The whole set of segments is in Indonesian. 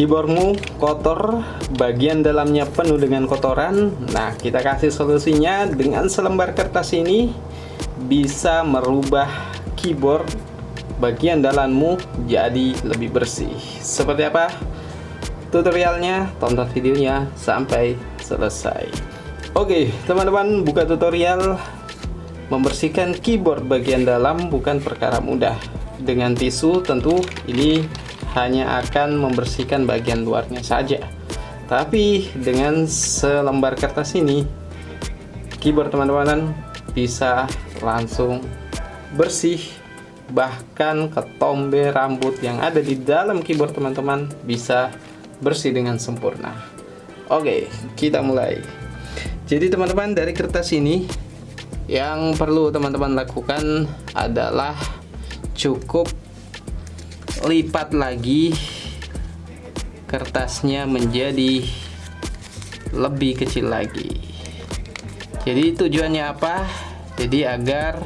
keyboardmu kotor, bagian dalamnya penuh dengan kotoran. Nah, kita kasih solusinya dengan selembar kertas ini bisa merubah keyboard bagian dalammu jadi lebih bersih. Seperti apa tutorialnya? Tonton videonya sampai selesai. Oke, teman-teman, buka tutorial. Membersihkan keyboard bagian dalam bukan perkara mudah. Dengan tisu tentu ini hanya akan membersihkan bagian luarnya saja. Tapi dengan selembar kertas ini, keyboard teman-teman bisa langsung bersih. Bahkan ketombe rambut yang ada di dalam keyboard teman-teman bisa bersih dengan sempurna. Oke, kita mulai. Jadi teman-teman, dari kertas ini yang perlu teman-teman lakukan adalah cukup lipat lagi kertasnya menjadi lebih kecil lagi. Jadi tujuannya apa? Jadi agar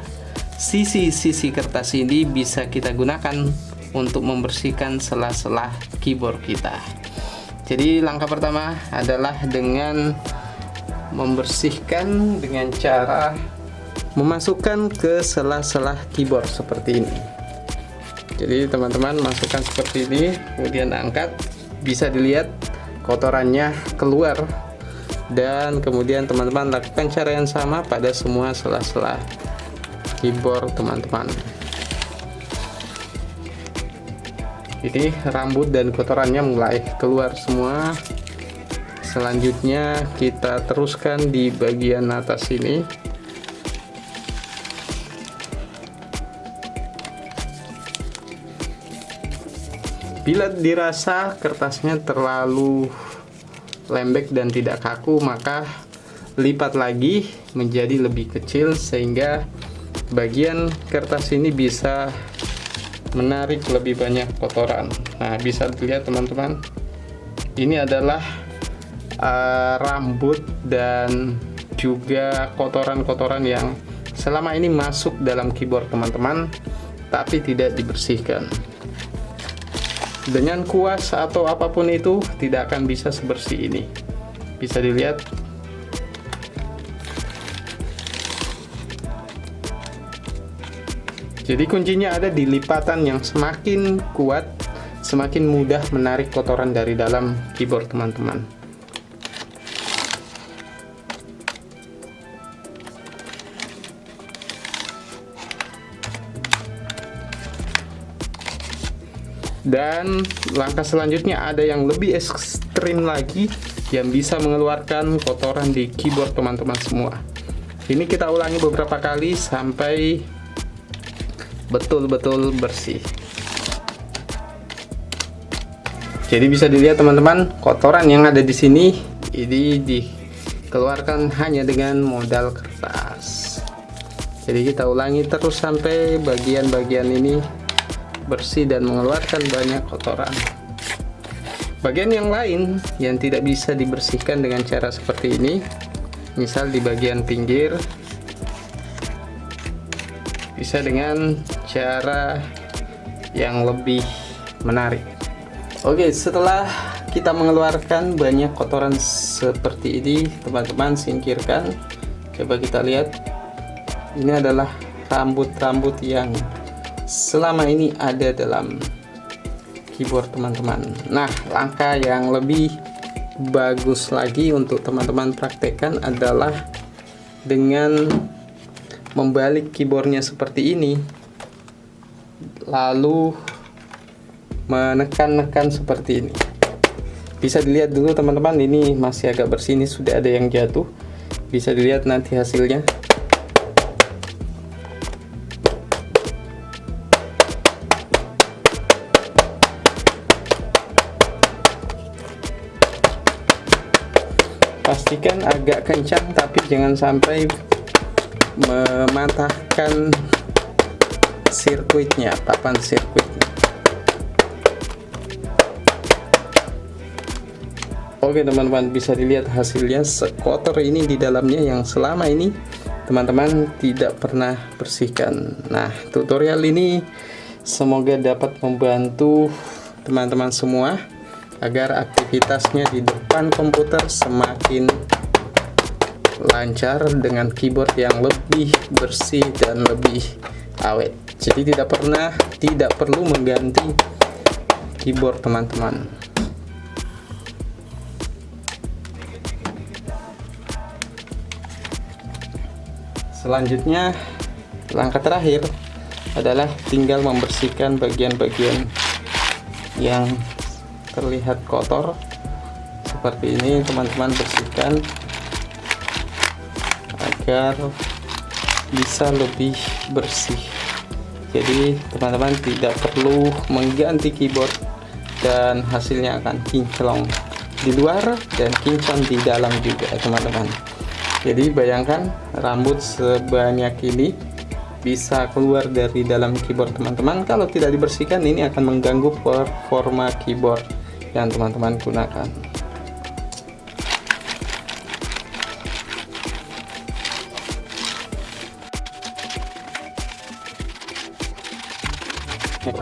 sisi-sisi kertas ini bisa kita gunakan untuk membersihkan sela-sela keyboard kita. Jadi langkah pertama adalah dengan membersihkan dengan cara memasukkan ke sela-sela keyboard seperti ini. Jadi teman-teman masukkan seperti ini, kemudian angkat, bisa dilihat kotorannya keluar, dan kemudian teman-teman lakukan cara yang sama pada semua sela-sela keyboard teman-teman. Ini rambut dan kotorannya mulai keluar semua. Selanjutnya kita teruskan di bagian atas ini. Bila dirasa kertasnya terlalu lembek dan tidak kaku, maka lipat lagi menjadi lebih kecil sehingga bagian kertas ini bisa menarik lebih banyak kotoran. Nah, bisa dilihat teman-teman, ini adalah rambut dan juga kotoran-kotoran yang selama ini masuk dalam keyboard teman-teman tapi tidak dibersihkan. Dengan kuas atau apapun itu tidak akan bisa sebersih ini. Bisa dilihat. Jadi kuncinya ada di lipatan yang semakin kuat, semakin mudah menarik kotoran dari dalam keyboard teman-teman. Dan langkah selanjutnya ada yang lebih ekstrim lagi, yang bisa mengeluarkan kotoran di keyboard teman-teman semua. Ini kita ulangi beberapa kali sampai betul-betul bersih. Jadi bisa dilihat teman-teman, kotoran yang ada di sini ini dikeluarkan hanya dengan modal kertas. Jadi kita ulangi terus sampai bagian-bagian ini bersih dan mengeluarkan banyak kotoran. Bagian yang lain yang tidak bisa dibersihkan dengan cara seperti ini, misal di bagian pinggir, bisa dengan cara yang lebih menarik. Oke, setelah kita mengeluarkan banyak kotoran seperti ini, teman-teman singkirkan. Coba kita lihat, ini adalah rambut-rambut yang selama ini ada dalam keyboard teman-teman. Nah, langkah yang lebih bagus lagi untuk teman-teman praktekkan adalah dengan membalik keyboardnya seperti ini, lalu menekan-nekan seperti ini. Bisa dilihat dulu teman-teman, ini masih agak bersih, ini sudah ada yang jatuh. Bisa dilihat nanti hasilnya. Pastikan agak kencang, tapi jangan sampai mematahkan sirkuitnya, papan sirkuitnya. Oke teman-teman, bisa dilihat hasilnya sekotor ini di dalamnya yang selama ini teman-teman tidak pernah bersihkan. Nah, tutorial ini semoga dapat membantu teman-teman semua agar aktivitasnya di depan komputer semakin lancar dengan keyboard yang lebih bersih dan lebih awet. Jadi tidak perlu mengganti keyboard teman-teman. Selanjutnya, langkah terakhir adalah tinggal membersihkan bagian-bagian yang terlihat kotor seperti ini. Teman-teman bersihkan agar bisa lebih bersih. Jadi teman-teman tidak perlu mengganti keyboard dan hasilnya akan kinclong di luar dan kinclong di dalam juga teman-teman. Jadi bayangkan rambut sebanyak ini bisa keluar dari dalam keyboard teman-teman. Kalau tidak dibersihkan, ini akan mengganggu performa keyboard yang teman-teman gunakan. Ya,